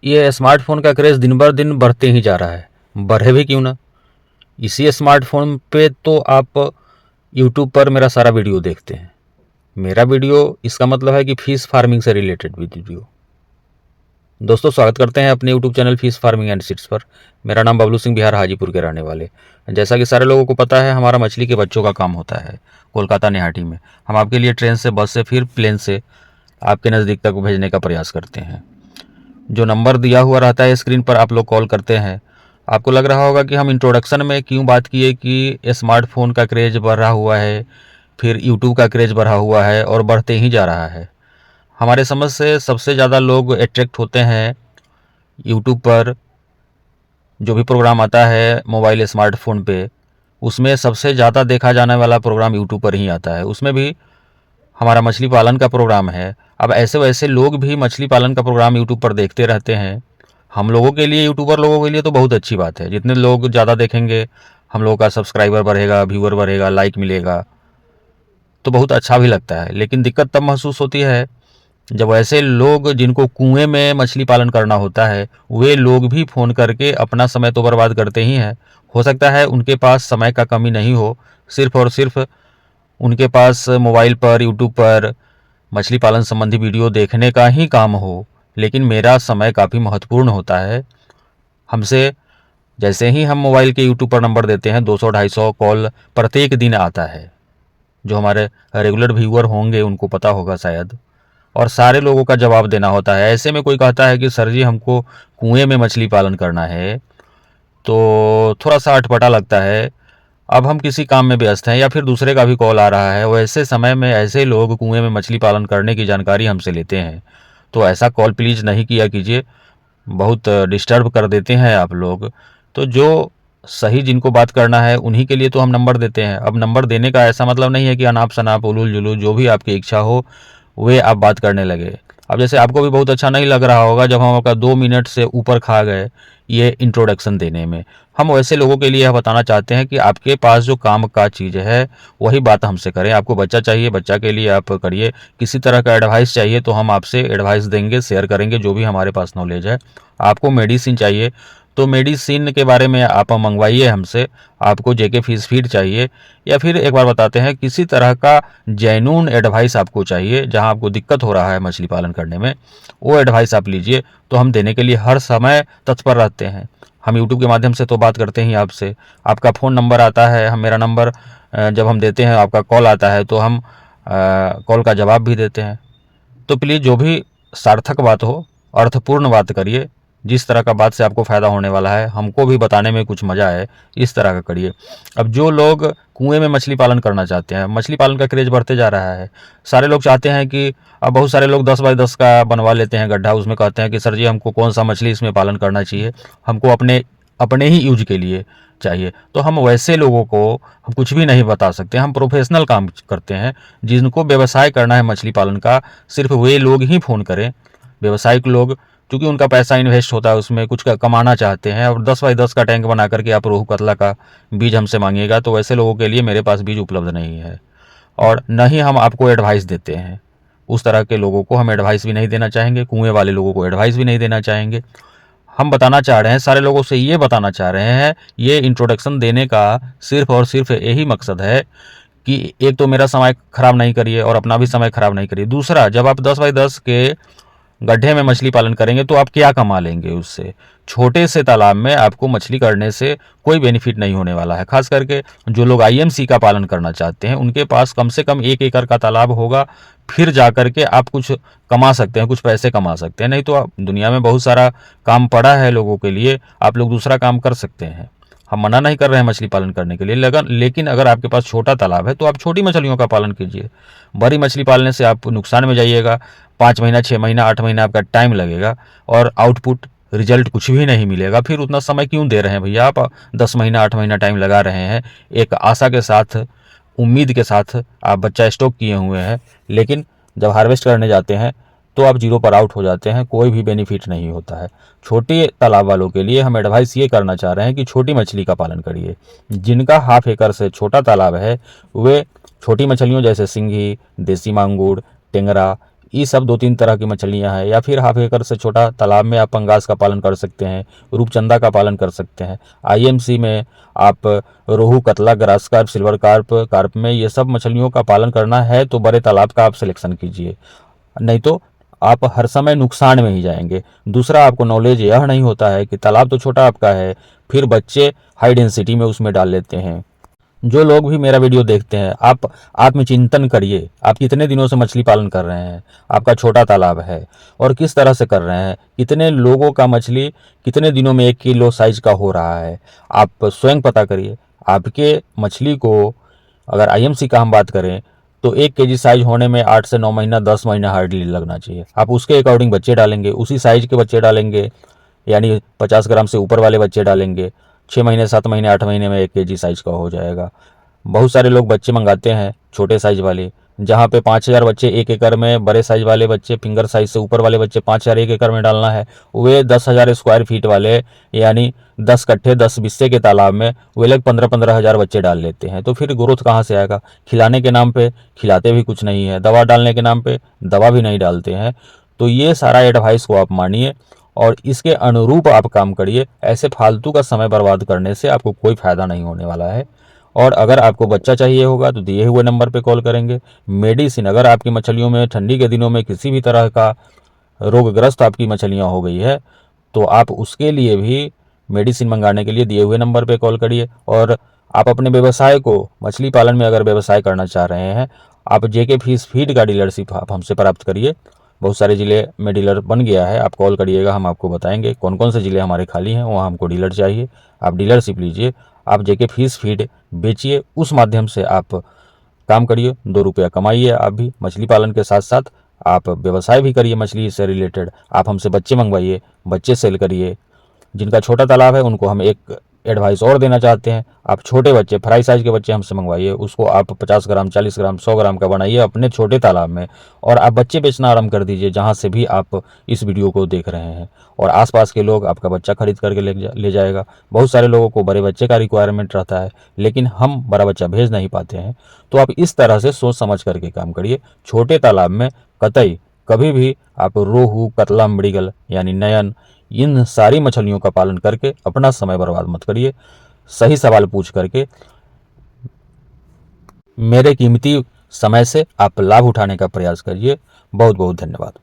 ये स्मार्टफ़ोन का क्रेज़ दिन बर दिन बढ़ते ही जा रहा है। बढ़े भी क्यों ना? इसी स्मार्टफ़ोन पे तो आप यूट्यूब पर मेरा सारा वीडियो देखते हैं। मेरा वीडियो इसका मतलब है कि फ़िश फार्मिंग से रिलेटेड वीडियो। दोस्तों, स्वागत करते हैं अपने YouTube channel fish farming and seeds पर। मेरा नाम बबलू सिंह, बिहार हाजीपुर के रहने वाले। जैसा कि सारे लोगों को पता है, हमारा मछली के बच्चों का काम होता है कोलकाता निहाटी में। हम आपके लिए ट्रेन से, बस से, फिर प्लेन से आपके नज़दीक तक भेजने का प्रयास करते हैं। जो नंबर दिया हुआ रहता है स्क्रीन पर, आप लोग कॉल करते हैं। आपको लग रहा होगा कि हम इंट्रोडक्शन में क्यों बात किए कि स्मार्टफ़ोन का क्रेज़ बढ़ा हुआ है, फिर यूट्यूब का क्रेज़ बढ़ा हुआ है और बढ़ते ही जा रहा है। हमारे समझ से सबसे ज़्यादा लोग अट्रैक्ट होते हैं यूट्यूब पर। जो भी प्रोग्राम आता है मोबाइल स्मार्टफ़ोन पे, उसमें सबसे ज़्यादा देखा जाने वाला प्रोग्राम यूट्यूब पर ही आता है। उसमें भी हमारा मछली पालन का प्रोग्राम है। अब ऐसे वैसे लोग भी मछली पालन का प्रोग्राम यूट्यूब पर देखते रहते हैं। हम लोगों के लिए, यूट्यूबर लोगों के लिए तो बहुत अच्छी बात है। जितने लोग ज़्यादा देखेंगे, हम लोगों का सब्सक्राइबर बढ़ेगा, व्यूअर बढ़ेगा, लाइक मिलेगा, तो बहुत अच्छा भी लगता है। लेकिन दिक्कत तब महसूस होती है जब ऐसे लोग जिनको कुएं में मछली पालन करना होता है, वे लोग भी फ़ोन करके अपना समय तो बर्बाद करते ही हैं। हो सकता है उनके पास समय का कमी नहीं हो, सिर्फ़ और सिर्फ उनके पास मोबाइल पर, यूट्यूब पर मछली पालन संबंधी वीडियो देखने का ही काम हो। लेकिन मेरा समय काफ़ी महत्वपूर्ण होता है। हमसे जैसे ही हम मोबाइल के यूट्यूब पर नंबर देते हैं, 200-250 कॉल प्रत्येक दिन आता है। जो हमारे रेगुलर व्यूअर होंगे उनको पता होगा शायद। और सारे लोगों का जवाब देना होता है। ऐसे में कोई कहता है कि सर जी, हमको कुएं में मछली पालन करना है, तो थोड़ा सा अटपटा लगता है। अब हम किसी काम में व्यस्त हैं या फिर दूसरे का भी कॉल आ रहा है, वैसे समय में ऐसे लोग कुएं में मछली पालन करने की जानकारी हमसे लेते हैं। तो ऐसा कॉल प्लीज़ नहीं किया कीजिए, बहुत डिस्टर्ब कर देते हैं आप लोग। तो जो सही जिनको बात करना है उन्हीं के लिए तो हम नंबर देते हैं। अब नंबर देने का ऐसा मतलब नहीं है कि अनाप शनाप, उलूल जुलूल, जो भी आपकी इच्छा हो वे आप बात करने लगे। अब जैसे आपको भी बहुत अच्छा नहीं लग रहा होगा जब हम आपका 2 मिनट से ऊपर खा गए ये इंट्रोडक्शन देने में। हम वैसे लोगों के लिए यह बताना चाहते हैं कि आपके पास जो काम का चीज़ है वही बात हमसे करें। आपको बच्चा चाहिए, बच्चा के लिए आप करिए। किसी तरह का एडवाइस चाहिए तो हम आपसे एडवाइस देंगे, शेयर करेंगे जो भी हमारे पास नॉलेज है। आपको मेडिसिन चाहिए तो मेडिसिन के बारे में आप मंगवाइए हमसे। आपको जेके फिश फीड चाहिए, या फिर एक बार बताते हैं, किसी तरह का जेन्युइन एडवाइस आपको चाहिए जहां आपको दिक्कत हो रहा है मछली पालन करने में, वो एडवाइस आप लीजिए, तो हम देने के लिए हर समय तत्पर रहते हैं। हम यूट्यूब के माध्यम से तो बात करते ही आपसे। आपका फ़ोन नंबर आता है, हम मेरा नंबर जब हम देते हैं, आपका कॉल आता है तो हम कॉल का जवाब भी देते हैं। तो प्लीज़ जो भी सार्थक बात हो, अर्थपूर्ण बात करिए। जिस तरह का बात से आपको फ़ायदा होने वाला है, हमको भी बताने में कुछ मज़ा आए, इस तरह का करिए। अब जो लोग कुएं में मछली पालन करना चाहते हैं, मछली पालन का क्रेज़ बढ़ते जा रहा है। सारे लोग चाहते हैं कि, अब बहुत सारे लोग 10 बाई 10 का बनवा लेते हैं गड्ढा। उसमें कहते हैं कि सर जी, हमको कौन सा मछली इसमें पालन करना चाहिए, हमको अपने अपने ही यूज के लिए चाहिए। तो हम वैसे लोगों को हम कुछ भी नहीं बता सकते। हम प्रोफेशनल काम करते हैं। जिनको व्यवसाय करना है मछली पालन का, सिर्फ वे लोग ही फ़ोन करें। व्यवसायिक लोग, क्योंकि उनका पैसा इन्वेस्ट होता है उसमें, कुछ कमाना चाहते हैं, और 10 बाई 10 का टैंक बना करके आप रोहू कतला का बीज हमसे मांगिएगा, तो वैसे लोगों के लिए मेरे पास बीज उपलब्ध नहीं है। और न ही हम आपको एडवाइस देते हैं। उस तरह के लोगों को हम एडवाइस भी नहीं देना चाहेंगे, कुएं वाले लोगों को एडवाइस भी नहीं देना चाहेंगे। हम बताना चाह रहे हैं, सारे लोगों से ये बताना चाह रहे हैं, ये इंट्रोडक्शन देने का सिर्फ और सिर्फ यही मकसद है कि एक तो मेरा समय खराब नहीं करिए और अपना भी समय खराब नहीं करिए। दूसरा, जब आप 10 बाई 10 के गड्ढे में मछली पालन करेंगे तो आप क्या कमा लेंगे उससे? छोटे से तालाब में आपको मछली करने से कोई बेनिफिट नहीं होने वाला है। खास करके जो लोग आईएमसी का पालन करना चाहते हैं, उनके पास कम से कम 1 एकड़ का तालाब होगा, फिर जा करके आप कुछ कमा सकते हैं, कुछ पैसे कमा सकते हैं। नहीं तो दुनिया में बहुत सारा काम पड़ा है लोगों के लिए, आप लोग दूसरा काम कर सकते हैं। हम मना नहीं कर रहे हैं मछली पालन करने के लिए, लेकिन अगर आपके पास छोटा तालाब है तो आप छोटी मछलियों का पालन कीजिए। बड़ी मछली पालने से आप नुकसान में जाइएगा। 5 महीना, 6 महीना, 8 महीना आपका टाइम लगेगा और आउटपुट, रिजल्ट कुछ भी नहीं मिलेगा। फिर उतना समय क्यों दे रहे हैं भैया? आप 10 महीना, 8 महीना टाइम लगा रहे हैं, एक आशा के साथ, उम्मीद के साथ आप बच्चा स्टॉक किए हुए हैं, लेकिन जब हार्वेस्ट करने जाते हैं तो आप जीरो पर आउट हो जाते हैं। कोई भी बेनिफिट नहीं होता है। छोटे तालाब वालों के लिए हम एडवाइस ये करना चाह रहे हैं कि छोटी मछली का पालन करिए। जिनका ½ एकड़ से छोटा तालाब है, वे छोटी मछलियों जैसे सिंघी, देसी मांगुर, टेंगरा, ये सब 2-3 तरह की मछलियां हैं। या फिर हाफ एकड़ से छोटा तालाब में आप पंगास का पालन कर सकते हैं, रूपचंदा का पालन कर सकते हैं। आईएमसी में आप रोहू, कतला, grass carp, silver carp, carp में ये सब मछलियों का पालन करना है तो बड़े तालाब का आप सिलेक्शन कीजिए, नहीं तो आप हर समय नुकसान में ही जाएंगे। दूसरा, आपको नॉलेज यह नहीं होता है कि तालाब तो छोटा आपका है, फिर बच्चे हाई डेंसिटी में उसमें डाल लेते हैं। जो लोग भी मेरा वीडियो देखते हैं, आप आत्मचिंतन करिए। आप कितने दिनों से मछली पालन कर रहे हैं, आपका छोटा तालाब है, और किस तरह से कर रहे हैं, कितने लोगों का मछली कितने दिनों में 1 किलो साइज का हो रहा है, आप स्वयं पता करिए। आपके मछली को अगर आईएमसी का हम बात करें तो 1 केजी साइज होने में 8 से 9 महीना, 10 महीना हार्डली लगना चाहिए। आप उसके अकॉर्डिंग बच्चे डालेंगे, उसी साइज के बच्चे डालेंगे, यानी 50 ग्राम से ऊपर वाले बच्चे डालेंगे, 6 महीने, 7 महीने, 8 महीने में 1 केजी साइज का हो जाएगा। बहुत सारे लोग बच्चे मंगाते हैं छोटे साइज वाले, जहाँ पे 5000 बच्चे 1 एकड़ में, बड़े साइज वाले बच्चे, फिंगर साइज से ऊपर वाले बच्चे 5000 1 एकड़ में डालना है। वे 10,000 स्क्वायर फीट वाले, यानी 10 कट्ठे 10 बिस्से के तालाब में वे लोग 15-15 हज़ार बच्चे डाल लेते हैं। तो फिर ग्रोथ कहाँ से आएगा? खिलाने के नाम पे खिलाते भी कुछ नहीं है, दवा डालने के नाम पे दवा भी नहीं डालते हैं। तो ये सारा एडवाइस को आप मानिए और इसके अनुरूप आप काम करिए। ऐसे फालतू का समय बर्बाद करने से आपको कोई फ़ायदा नहीं होने वाला है। और अगर आपको बच्चा चाहिए होगा तो दिए हुए नंबर पे कॉल करेंगे। मेडिसिन, अगर आपकी मछलियों में ठंडी के दिनों में किसी भी तरह का रोगग्रस्त आपकी मछलियाँ हो गई है तो आप उसके लिए भी मेडिसिन मंगाने के लिए दिए हुए नंबर पे कॉल करिए। और आप अपने व्यवसाय को, मछली पालन में अगर व्यवसाय करना चाह रहे हैं, आप जेके फिश फीड का डीलरशिप आप हमसे प्राप्त करिए। बहुत सारे ज़िले में डीलर बन गया है, आप कॉल करिएगा, हम आपको बताएंगे कौन कौन से ज़िले हमारे खाली हैं, वहाँ हमको डीलर चाहिए। आप डीलरशिप लीजिए, आप जेके फिश फीड बेचिए, उस माध्यम से आप काम करिए, 2 रुपया कमाइए। आप भी मछली पालन के साथ साथ आप व्यवसाय भी करिए मछली से रिलेटेड। आप हमसे बच्चे मंगवाइए, बच्चे सेल करिए। जिनका छोटा तालाब है उनको हम एक एडवाइस और देना चाहते हैं, आप छोटे बच्चे, फ्राई साइज के बच्चे हमसे मंगवाइए, उसको आप 50 ग्राम, 40 ग्राम, 100 ग्राम का बनाइए अपने छोटे तालाब में, और आप बच्चे बेचना आरंभ कर दीजिए जहां से भी आप इस वीडियो को देख रहे हैं। और आसपास के लोग आपका बच्चा खरीद करके ले जाएगा। बहुत सारे लोगों को बड़े बच्चे का रिक्वायरमेंट रहता है, लेकिन हम बड़ा बच्चा भेज नहीं पाते हैं। तो आप इस तरह से सोच समझ करके काम करिए। छोटे तालाब में कतई कभी भी आप रोहू, कतला, मृगल यानी नयन, इन सारी मछलियों का पालन करके अपना समय बर्बाद मत करिए। सही सवाल पूछ करके मेरे कीमती समय से आप लाभ उठाने का प्रयास करिए। बहुत बहुत धन्यवाद।